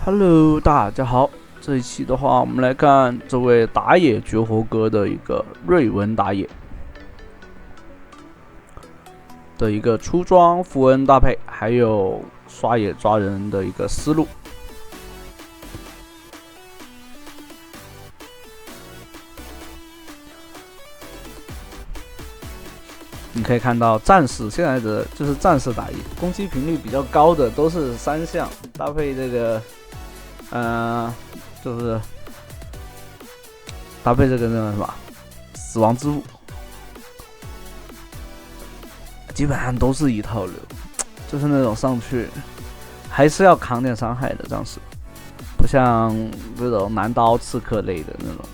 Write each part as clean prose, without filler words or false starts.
Hello，大家好。这一期的话，我们来看这位打野绝活哥的一个瑞文打野的一个出装符文搭配，还有刷野抓人的一个思路。你可以看到战士现在的就是战士打野，攻击频率比较高的都是3项，搭配这个就是搭配这个什么死亡之物，基本上都是一套流，就是那种上去还是要扛点伤害的战士，不像这种男刀刺客类的那种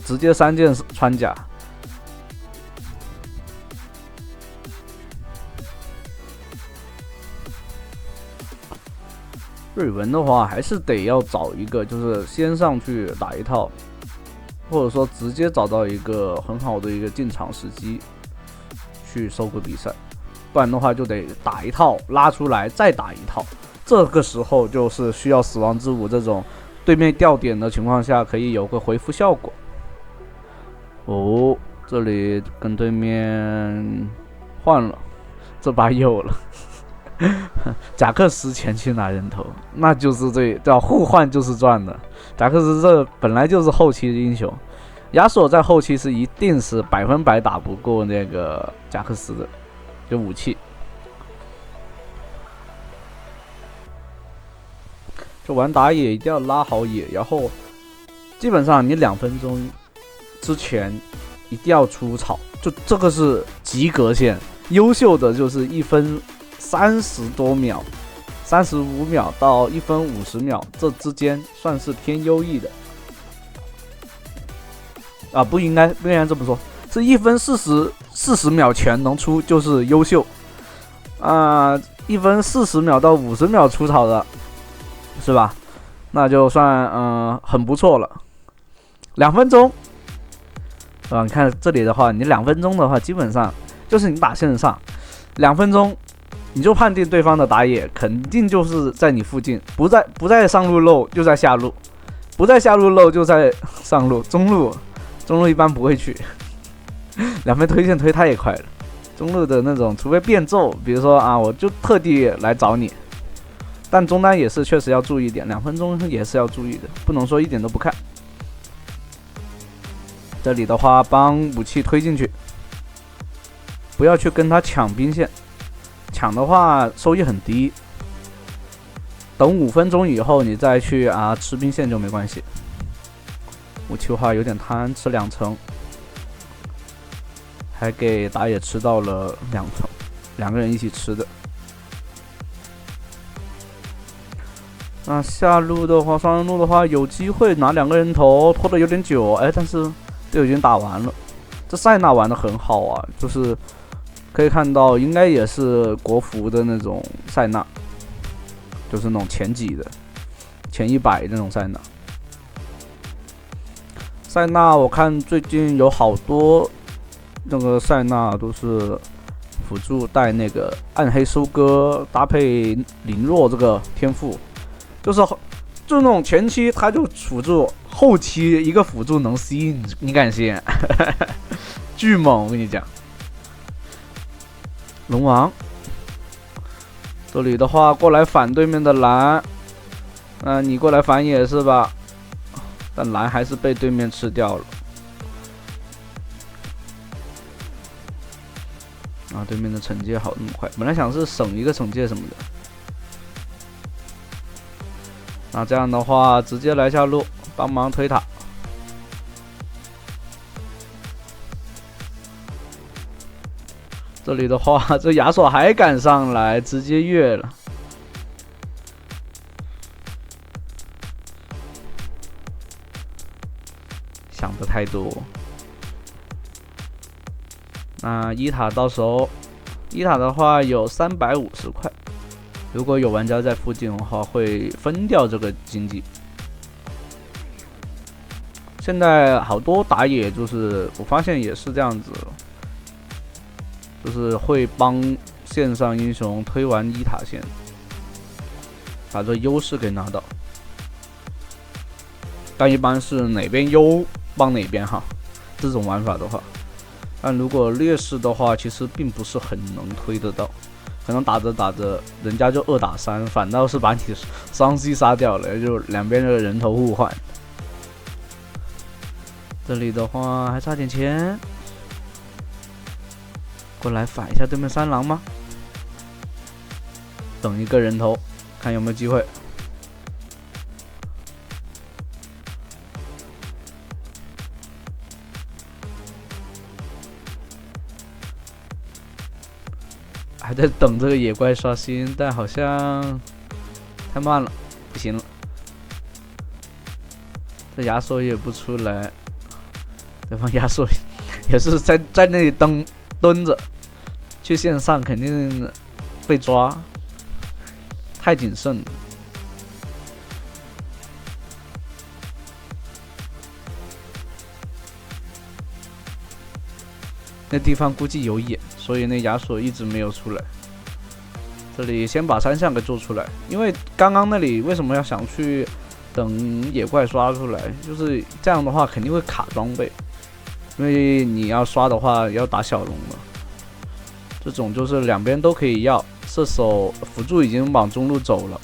直接3件穿甲。瑞文的话，还是得要找一个，就是先上去打一套，或者说直接找到一个很好的一个进场时机去收个比赛，不然的话就得打一套拉出来再打一套，这个时候就是需要死亡之舞这种对面掉点的情况下可以有个回复效果。哦，这里跟对面换了，这把有了。贾克斯前期拿人头，那就是叫互换就是赚的。贾克斯这本来就是后期的英雄，亚索在后期是一定是100%打不过那个贾克斯的，就武器。就玩打野一定要拉好野，然后基本上你2分钟之前一定要出草，就这个是及格线，优秀的就是1分30多秒，35秒到1分50秒，这之间算是偏优异的。不应该这么说，是1分40秒前能出就是优秀。1分40秒到50秒出草的，是吧？那就算很不错了。2分钟，你看这里的话，你2分钟的话，基本上就是你打线上2分钟。你就判定对方的打野肯定就是在你附近，不在上路漏就在下路，不在下路漏就在上路，中路一般不会去，2分推线推太快了，中路的那种除非变奏，比如说我就特地来找你，但中单也是确实要注意一点，2分钟也是要注意的，不能说一点都不看。这里的话帮武器推进去，不要去跟他抢兵线，抢的话收益很低，等5分钟以后你再去吃兵线就没关系。武器的话有点贪，吃2层，还给打野吃到了2层，2个人一起吃的。那下路的话，双人路的话有机会拿2个人头，拖得有点久，但是队友已经打完了。这塞纳玩得很好啊，就是可以看到，应该也是国服的那种塞纳，就是那种前几的，前100那种塞纳。塞纳我看最近有好多那个塞纳都是辅助带那个暗黑收割，搭配凌弱这个天赋，就那种前期他就辅助，后期一个辅助能 C， 你敢信？巨猛，我跟你讲。龙王，这里的话过来反对面的蓝，你过来反野是吧？但蓝还是被对面吃掉了。对面的惩戒好那么快，本来想是省一个惩戒什么的。那这样的话，直接来下路帮忙推塔。这里的话，这亚索还敢上来，直接越了。想的太多。那伊塔到时候，伊塔的话有350块，如果有玩家在附近的话，会分掉这个经济。现在好多打野就是我发现也是这样子，就是会帮线上英雄推完一塔线，把这优势给拿到。但一般是哪边优帮哪边哈，这种玩法的话。但如果劣势的话，其实并不是很能推得到，可能打着打着，人家就2打3，反倒是把你双 C 杀掉了，就两边的人头互换。这里的话还差点钱，过来反一下对面3狼吗？等一个人头，看有没有机会。还在等这个野怪刷新，但好像太慢了，不行了。这亚索也不出来，对方亚索也是在那里蹲着，去线上肯定被抓，太谨慎了。那地方估计有眼，所以那亚索一直没有出来。这里先把3项给做出来，因为刚刚那里为什么要想去等野怪刷出来？就是这样的话肯定会卡装备，因为你要刷的话要打小龙了。这种就是两边都可以要，射手辅助已经往中路走了。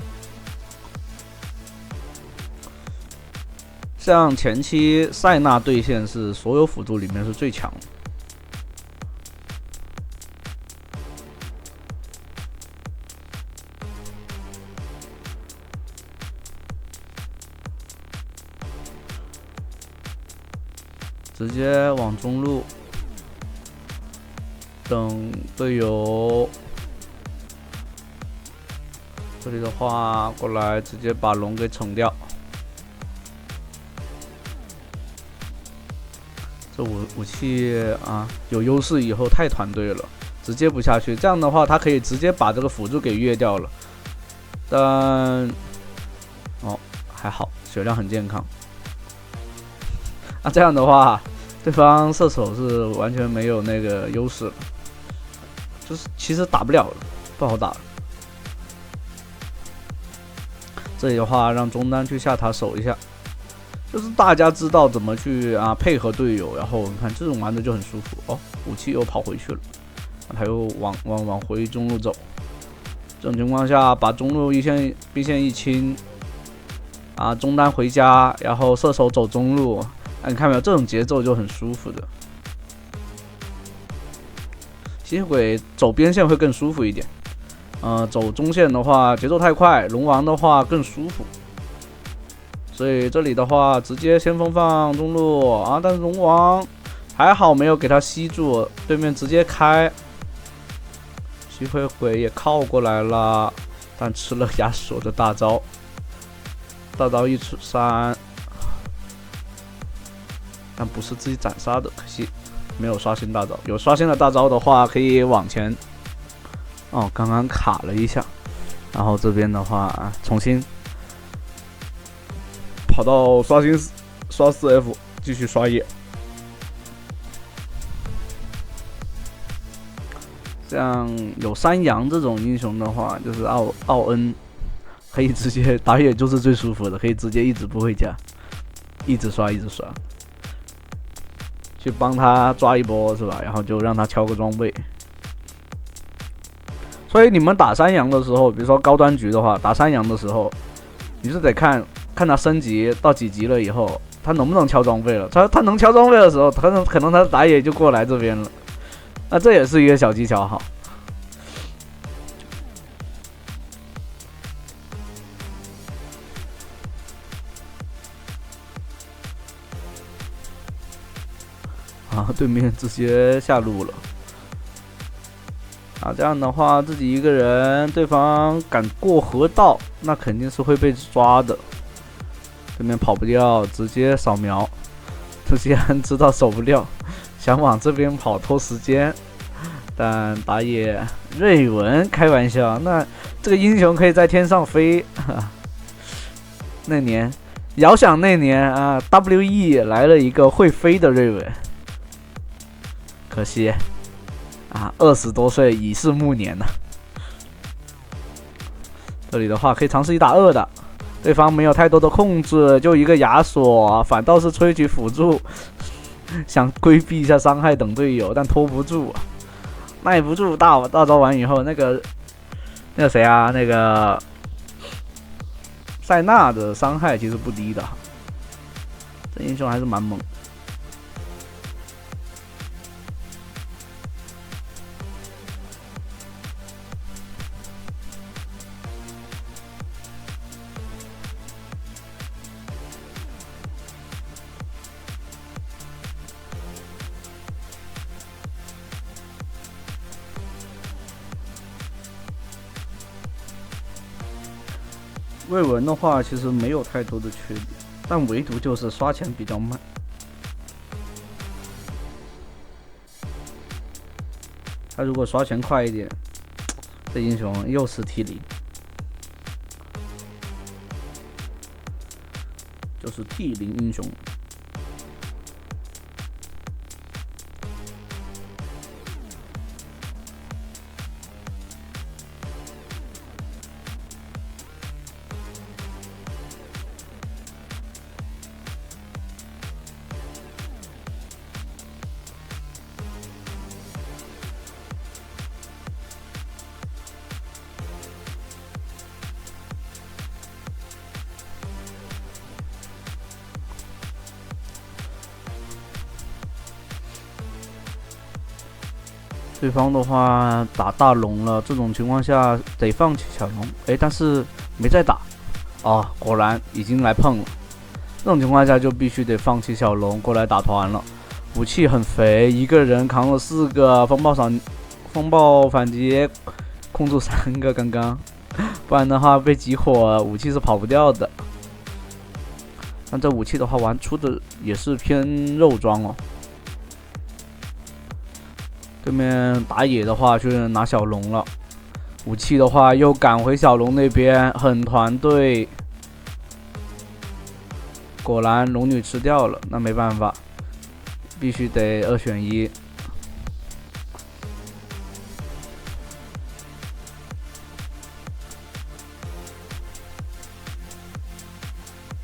像前期塞纳对线是所有辅助里面是最强的。直接往中路，等队友。这里的话，过来直接把龙给惩掉。这武器啊有优势以后太团队了，直接不下去。这样的话，他可以直接把这个辅助给越掉了。但哦还好，血量很健康。那这样的话，对方射手是完全没有那个优势了，就是其实打不了了，不好打了。这里的话，让中单去下塔守一下，就是大家知道怎么去配合队友，然后你看这种玩的就很舒服哦。武器又跑回去了，他又往回中路走。这种情况下，把中路兵线一清，中单回家，然后射手走中路。你看没有，这种节奏就很舒服的。吸血鬼走边线会更舒服一点，走中线的话节奏太快，龙王的话更舒服。所以这里的话，直接先锋放中路但是龙王还好没有给他吸住，对面直接开。吸血鬼也靠过来了，但吃了亚索的大招，大招1出3。但不是自己斩杀的，可惜没有刷新大招。有刷新的大招的话，可以往前。刚刚卡了一下，然后这边的话重新跑到刷4F， 继续刷野。像有山羊这种英雄的话，就是奥恩，可以直接打野就是最舒服的，可以直接一直不回家，一直刷。去帮他抓一波是吧？然后就让他敲个装备。所以你们打山羊的时候，比如说高端局的话，打山羊的时候，你是得看他升级到几级了以后，他能不能敲装备了。他能敲装备的时候，可能他打野就过来这边了。那这也是一个小技巧哈。对面直接下路了。这样的话自己一个人，对方敢过河道，那肯定是会被抓的。对面跑不掉，直接扫描。这既然知道守不掉，想往这边跑拖时间，但打野瑞文开玩笑，那这个英雄可以在天上飞。那年遥想那年WE 来了一个会飞的瑞文。可惜20多岁已是暮年了。这里的话可以尝试1打2的，对方没有太多的控制，就一个亚索，反倒是吹举辅助，想规避一下伤害等队友，但拖不住，耐不住。大招完以后，那个谁啊，那个塞纳的伤害其实不低的，这英雄还是蛮猛。魏文的话其实没有太多的缺点，但唯独就是刷钱比较慢。他如果刷钱快一点，这英雄又是 T0， 就是 T0 英雄。对方的话打大龙了，这种情况下得放弃小龙，但是没再打，果然已经来碰了。这种情况下就必须得放弃小龙过来打团了。武器很肥，一个人扛了4个风暴反击，控住3个刚刚，不然的话被集火，武器是跑不掉的。但这武器的话玩出的也是偏肉装哦。对面打野的话去拿小龙了，武器的话又赶回小龙那边，很团队。果然龙女吃掉了，那没办法，必须得2选1。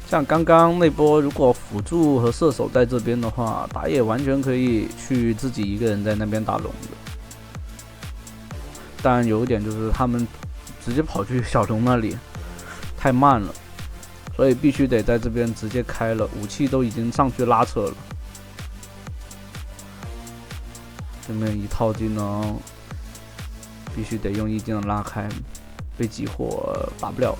像刚刚那波，如果辅助和射手在这边的话，打野完全可以去自己一个人在那边打龙的。但有一点就是他们直接跑去小龙那里，太慢了，所以必须得在这边直接开了，武器都已经上去拉扯了。这边一套技能，必须得用1技能拉开，被集火打不了。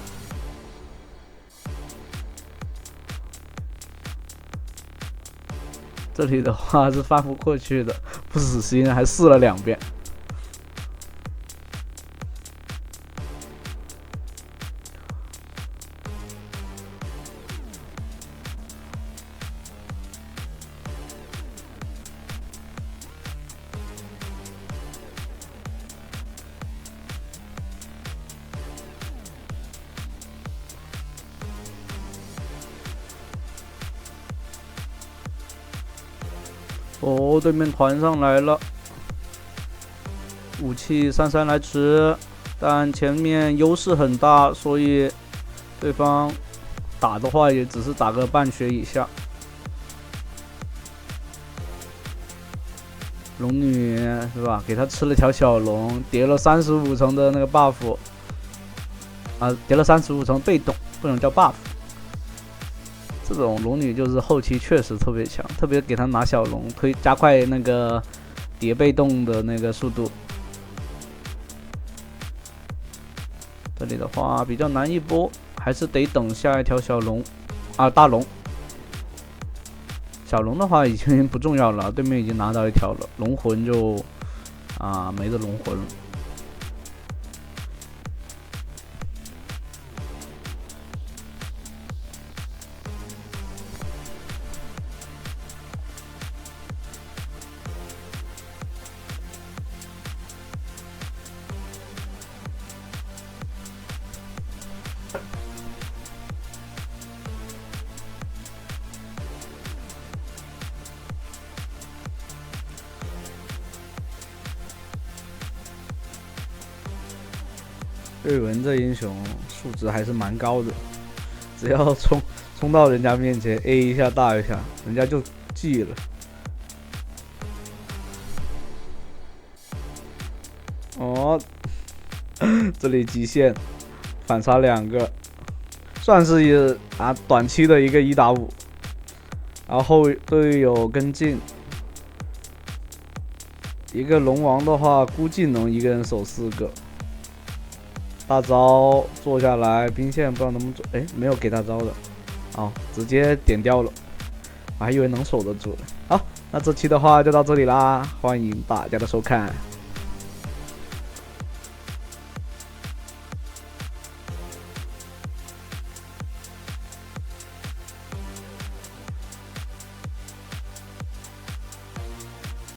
这里的话是翻不过去的，不死心，还试了2遍。对面团上来了，武器姗来迟，但前面优势很大，所以对方打的话也只是打个半血以下。龙女是吧？给他吃了条小龙，叠了35层的那个 buff， 叠了35层被动，不能叫 buff。这种龙女就是后期确实特别强，特别给他拿小龙，可以加快那个叠被动的那个速度。这里的话比较难一波，还是得等下一条小龙大龙。小龙的话已经不重要了，对面已经拿到一条了，龙魂就没得龙魂了。瑞文这英雄数值还是蛮高的，只要冲到人家面前 A 一下大一下，人家就记了。哦，这里极限反杀2个，算是短期的一个1打5，然后队友跟进。一个龙王的话，估计能一个人守4个。大招做下来，兵线不知道能不能做，没有给大招的，直接点掉了，我还以为能守得住。好，那这期的话就到这里啦，欢迎大家的收看。